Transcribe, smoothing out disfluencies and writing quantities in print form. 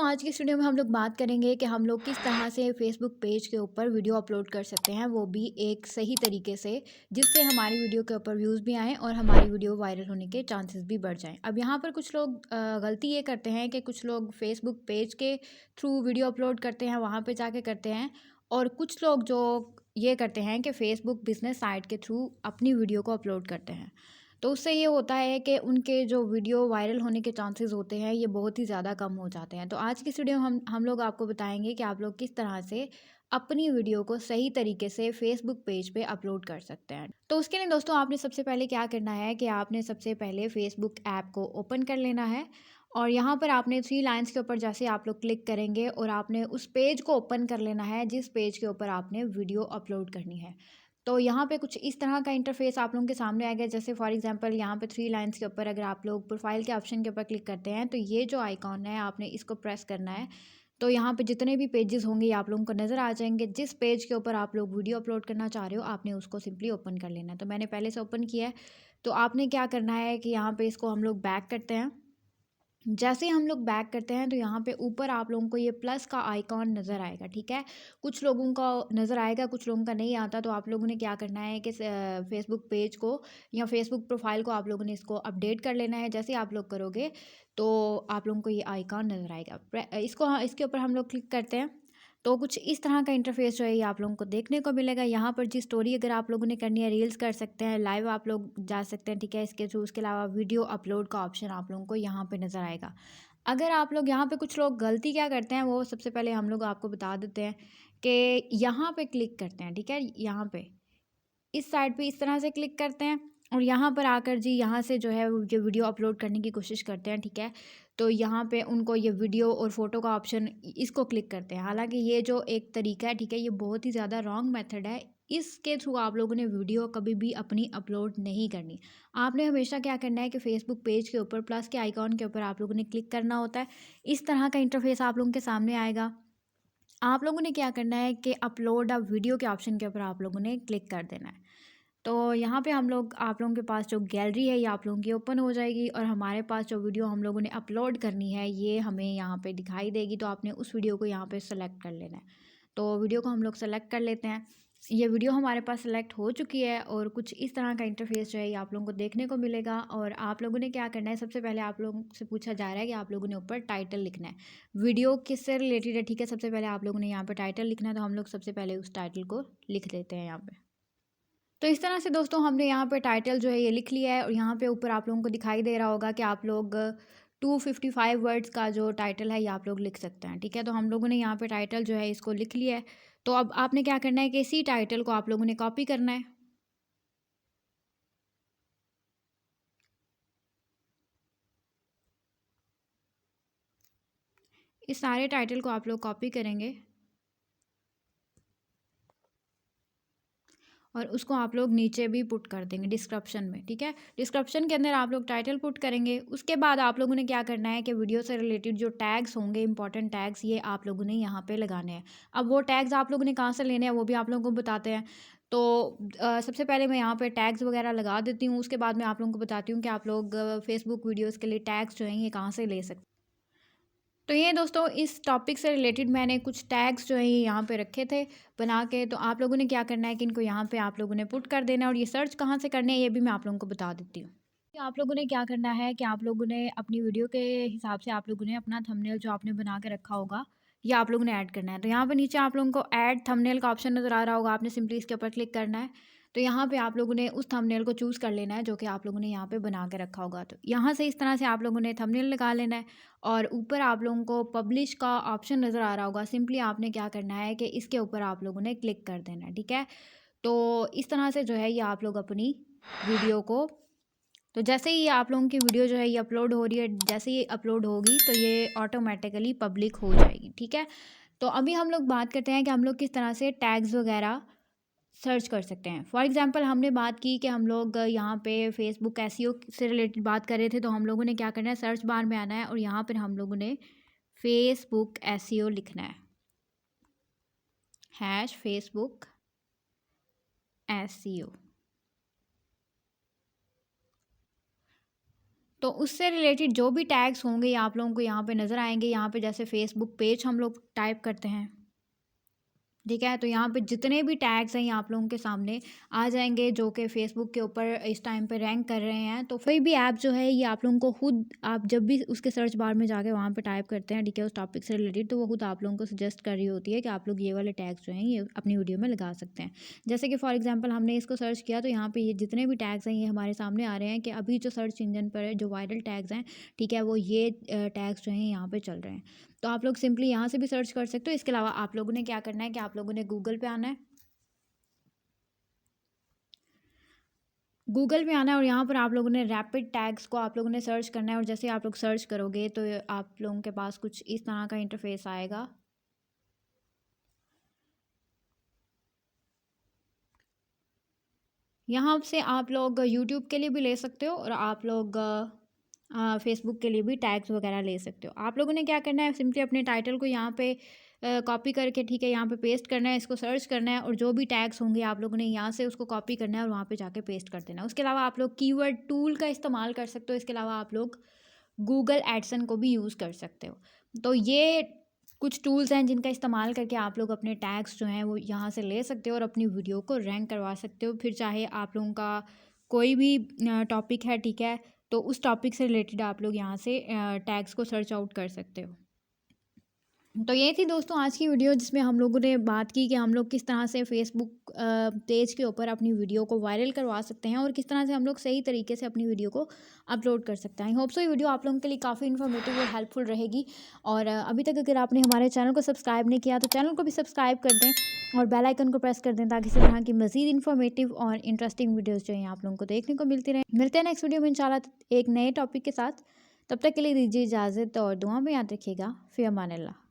आज की इस वीडियो में हम लोग बात करेंगे कि हम लोग किस तरह से फेसबुक पेज के ऊपर वीडियो अपलोड कर सकते हैं, वो भी एक सही तरीके से, जिससे हमारी वीडियो के ऊपर व्यूज़ भी आएँ और हमारी वीडियो वायरल होने के चांसेस भी बढ़ जाएं। अब यहाँ पर कुछ लोग गलती ये करते हैं कि कुछ लोग फेसबुक पेज के थ्रू वीडियो अपलोड करते हैं, वहाँ पर जाके करते हैं, और कुछ लोग जो ये करते हैं कि फेसबुक बिजनेस साइट के थ्रू अपनी वीडियो को अपलोड करते हैं। तो उससे ये होता है कि उनके जो वीडियो वायरल होने के चांसेस होते हैं ये बहुत ही ज़्यादा कम हो जाते हैं। तो आज की इस वीडियो में हम लोग आपको बताएंगे कि आप लोग किस तरह से अपनी वीडियो को सही तरीके से फेसबुक पेज पे अपलोड कर सकते हैं। तो उसके लिए दोस्तों आपने सबसे पहले क्या करना है कि आपने सबसे पहले फेसबुक ऐप को ओपन कर लेना है, और यहाँ पर आपने थ्री लाइन्स के ऊपर जैसे आप लोग क्लिक करेंगे और आपने उस पेज को ओपन कर लेना है जिस पेज के ऊपर आपने वीडियो अपलोड करनी है। तो यहाँ पे कुछ इस तरह का इंटरफेस आप लोगों के सामने आएगा। जैसे फॉर एग्जांपल यहाँ पे थ्री लाइंस के ऊपर अगर आप लोग प्रोफाइल के ऑप्शन के ऊपर क्लिक करते हैं तो ये जो आइकॉन है आपने इसको प्रेस करना है। तो यहाँ पे जितने भी पेजेस होंगे ये आप लोगों को नज़र आ जाएंगे। जिस पेज के ऊपर आप लोग वीडियो अपलोड करना चाह रहे हो आपने उसको सिंपली ओपन कर लेना है। तो मैंने पहले से ओपन किया है। तो आपने क्या करना है कि यहाँ पे इसको हम लोग बैक करते हैं। जैसे ही हम लोग बैक करते हैं तो यहाँ पे ऊपर आप लोगों को ये प्लस का आइकॉन नज़र आएगा, ठीक है। कुछ लोगों का नज़र आएगा, कुछ लोगों का नहीं आता। तो आप लोगों ने क्या करना है कि फेसबुक पेज को या फेसबुक प्रोफाइल को आप लोगों ने इसको अपडेट कर लेना है। जैसे आप लोग करोगे तो आप लोगों को ये आइकॉन नज़र आएगा। इसके ऊपर हम लोग क्लिक करते हैं तो कुछ इस तरह का इंटरफेस जो है ये आप लोगों को देखने को मिलेगा। यहाँ पर जी स्टोरी अगर आप लोगों ने करनी है, रील्स कर सकते हैं, लाइव आप लोग जा सकते हैं, ठीक है, इसके थ्रू। उसके अलावा वीडियो अपलोड का ऑप्शन आप लोगों को यहाँ पे नज़र आएगा। अगर आप लोग यहाँ पे कुछ लोग गलती क्या करते हैं वो सबसे पहले हम लोग आपको बता देते हैं कि यहाँ पे क्लिक करते हैं, ठीक है, यहाँ पे इस साइड पे इस तरह से क्लिक करते हैं और यहाँ पर आकर जी यहाँ से जो है वो ये वीडियो अपलोड करने की कोशिश करते हैं, ठीक है। तो यहाँ पे उनको ये वीडियो और फोटो का ऑप्शन इसको क्लिक करते हैं। हालांकि ये जो एक तरीका है, ठीक है, ये बहुत ही ज़्यादा रॉन्ग मेथड है। इसके थ्रू आप लोगों ने वीडियो कभी भी अपनी अपलोड नहीं करनी। आपने हमेशा क्या करना है कि फेसबुक पेज के ऊपर प्लस के आइकॉन के ऊपर आप लोगों ने क्लिक करना होता है। इस तरह का इंटरफेस आप लोगों के सामने आएगा। आप लोगों ने क्या करना है कि अपलोड अ वीडियो के ऑप्शन के ऊपर आप लोगों ने क्लिक कर देना है। तो यहाँ पे हम लोग आप लोगों के पास जो गैलरी है ये आप लोगों की ओपन हो जाएगी, और हमारे पास जो वीडियो हम लोगों ने अपलोड करनी है ये हमें यहाँ पे दिखाई देगी। तो आपने उस वीडियो को यहाँ पे सेलेक्ट कर लेना है। तो वीडियो को हम लोग सेलेक्ट कर लेते हैं। ये वीडियो हमारे पास सेलेक्ट हो चुकी है और कुछ इस तरह का इंटरफेस जो है ये आप लोगों को देखने को मिलेगा। और आप लोगों ने क्या करना है, सबसे पहले आप लोगों से पूछा जा रहा है कि आप लोगों ने ऊपर टाइटल लिखना है, वीडियो किससे रिलेटेड है, ठीक है। सबसे पहले आप लोगों ने यहाँ पर टाइटल लिखना है, तो हम लोग सबसे पहले उस टाइटल को लिख देते हैं यहाँ पे। तो इस तरह से दोस्तों हमने यहाँ पे टाइटल जो है ये लिख लिया है, और यहाँ पे ऊपर आप लोगों को दिखाई दे रहा होगा कि आप लोग 255 वर्ड्स का जो टाइटल है ये आप लोग लिख सकते हैं, ठीक है। तो हम लोगों ने यहाँ पे टाइटल जो है इसको लिख लिया है। तो अब आपने क्या करना है कि इसी टाइटल को आप लोगों ने कॉपी करना है। इस सारे टाइटल को आप लोग कॉपी करेंगे और उसको आप लोग नीचे भी पुट कर देंगे डिस्क्रिप्शन में, ठीक है। डिस्क्रिप्शन के अंदर आप लोग टाइटल पुट करेंगे। उसके बाद आप लोगों ने क्या करना है कि वीडियो से रिलेटेड जो टैग्स होंगे, इंपॉर्टेंट टैग्स, ये आप लोगों ने यहाँ पे लगाने हैं। अब वो टैग्स आप लोगों ने कहाँ से लेने हैं वो भी आप लोगों को बताते हैं। तो सबसे पहले मैं यहाँ पे टैग्स वगैरह लगा देती हूँ। उसके बाद मैं आप लोगों को बताती हूँ कि आप लोग फेसबुक वीडियोज़ के लिए टैग्स जो हैं ये कहाँ से ले सकते हैं। तो ये दोस्तों इस टॉपिक से रिलेटेड मैंने कुछ टैग्स जो है ये यहाँ पे रखे थे बना के। तो आप लोगों ने क्या करना है कि इनको यहाँ पे आप लोगों ने पुट कर देना है, और ये सर्च कहाँ से करने हैं ये भी मैं आप लोगों को बता देती हूँ। कि आप लोगों ने क्या करना है कि आप लोगों ने अपनी वीडियो के हिसाब से आप लोगों ने अपना थंबनेल जो आपने बना के रखा होगा ये आप लोगों ने ऐड करना है। तो यहाँ पे नीचे आप लोगों को ऐड थंबनेल का ऑप्शन नज़र आ रहा होगा, आपने सिंपली इसके ऊपर क्लिक करना है। तो यहाँ पे आप लोगों ने उस थंबनेल को चूज़ कर लेना है जो कि आप लोगों ने यहाँ पे बना के रखा होगा। तो यहाँ से इस तरह से आप लोगों ने थंबनेल लगा लेना है, और ऊपर आप लोगों को पब्लिश का ऑप्शन नज़र आ रहा होगा। सिंपली आपने क्या करना है कि इसके ऊपर आप लोगों ने क्लिक कर देना है, ठीक है। तो इस तरह से जो है ये आप लोग अपनी वीडियो को, तो जैसे ही आप लोगों की वीडियो जो है ये अपलोड हो रही है, जैसे ही अपलोड होगी तो ये ऑटोमेटिकली पब्लिक हो जाएगी, ठीक है। तो अभी हम लोग बात करते हैं कि हम लोग किस तरह से टैग्स वगैरह सर्च कर सकते हैं। फॉर एग्जांपल हमने बात की कि हम लोग यहाँ पे फेसबुक एसईओ से रिलेटेड बात कर रहे थे। तो हम लोगों ने क्या करना है, सर्च बार में आना है और यहाँ पर हम लोगों ने फेसबुक एसईओ लिखना है, हैश फेसबुक एसईओ। तो उससे रिलेटेड जो भी टैग्स होंगे ये आप लोगों को यहाँ पे नज़र आएंगे। यहाँ पे जैसे फेसबुक पेज हम लोग टाइप करते हैं, ठीक है, तो यहाँ पे जितने भी टैग्स हैं ये आप लोगों के सामने आ जाएंगे जो कि फेसबुक के ऊपर इस टाइम पे रैंक कर रहे हैं। तो कोई भी ऐप जो है ये आप लोगों को खुद, आप जब भी उसके सर्च बार में जाके वहाँ पे टाइप करते हैं, ठीक है, उस टॉपिक से रिलेटेड, तो वो खुद आप लोगों को सजेस्ट कर रही होती है कि आप लोग ये वाले टैग्स जो हैं ये अपनी वीडियो में लगा सकते हैं। जैसे कि फॉर एग्जाम्पल हमने इसको सर्च किया तो यहाँ पर ये जितने भी टैग्स हैं ये हमारे सामने आ रहे हैं कि अभी जो सर्च इंजन पर जो वायरल टैग्स हैं, ठीक है, वो ये टैग्स जो हैं यहाँ पर चल रहे हैं। तो आप लोग सिंपली यहाँ से भी सर्च कर सकते हो। इसके अलावा आप लोगों ने क्या करना है कि आप लोगों ने गूगल पे आना है, गूगल पे आना है और यहाँ पर आप लोगों ने रैपिड टैग्स को आप लोगों ने सर्च करना है। और जैसे आप लोग सर्च करोगे तो आप लोगों के पास कुछ इस तरह का इंटरफेस आएगा। यहाँ से आप लोग यूट्यूब के लिए भी ले सकते हो और आप लोग फेसबुक के लिए भी टैग्स वगैरह ले सकते हो। आप लोगों ने क्या करना है, सिंपली अपने टाइटल को यहाँ पे कॉपी करके, ठीक है, यहाँ पे पेस्ट करना है, इसको सर्च करना है और जो भी टैग्स होंगे आप लोगों ने यहाँ से उसको कॉपी करना है और वहाँ पे जाके पेस्ट कर देना है। उसके अलावा आप लोग कीवर्ड टूल का इस्तेमाल कर सकते हो। इसके अलावा आप लोग गूगल एडसन को भी यूज़ कर सकते हो। तो ये कुछ टूल्स हैं जिनका इस्तेमाल करके आप लोग अपने टैग्स जो हैं वो यहाँ से ले सकते हो और अपनी वीडियो को रैंक करवा सकते हो। फिर चाहे आप लोगों का कोई भी टॉपिक है, ठीक है, तो उस टॉपिक से रिलेटेड आप लोग यहाँ से टैग्स को सर्च आउट कर सकते हो। तो ये थी दोस्तों आज की वीडियो जिसमें हम लोगों ने बात की कि हम लोग किस तरह से फेसबुक पेज के ऊपर अपनी वीडियो को वायरल करवा सकते हैं और किस तरह से हम लोग सही तरीके से अपनी वीडियो को अपलोड कर सकते हैं। आई होप सो ये वीडियो आप लोगों के लिए काफ़ी इन्फॉर्मेटिव और हेल्पफुल रहेगी। और अभी तक अगर आपने हमारे चैनल को सब्सक्राइब नहीं किया तो चैनल को भी सब्सक्राइब कर दें और बेल आइकन को प्रेस कर दें ताकि इसी तरह की मज़ीद इन्फॉर्मेटिव और इंटरेस्टिंग वीडियोज़ जो हैं आप लोगों को देखने को मिलती रहे। मिलते हैं नेक्स्ट वीडियो में इंशाल्लाह एक नए टॉपिक के साथ। तब तक के लिए दीजिए इजाज़त और दुआ में याद रखिएगा। फ़ी अमान अल्लाह।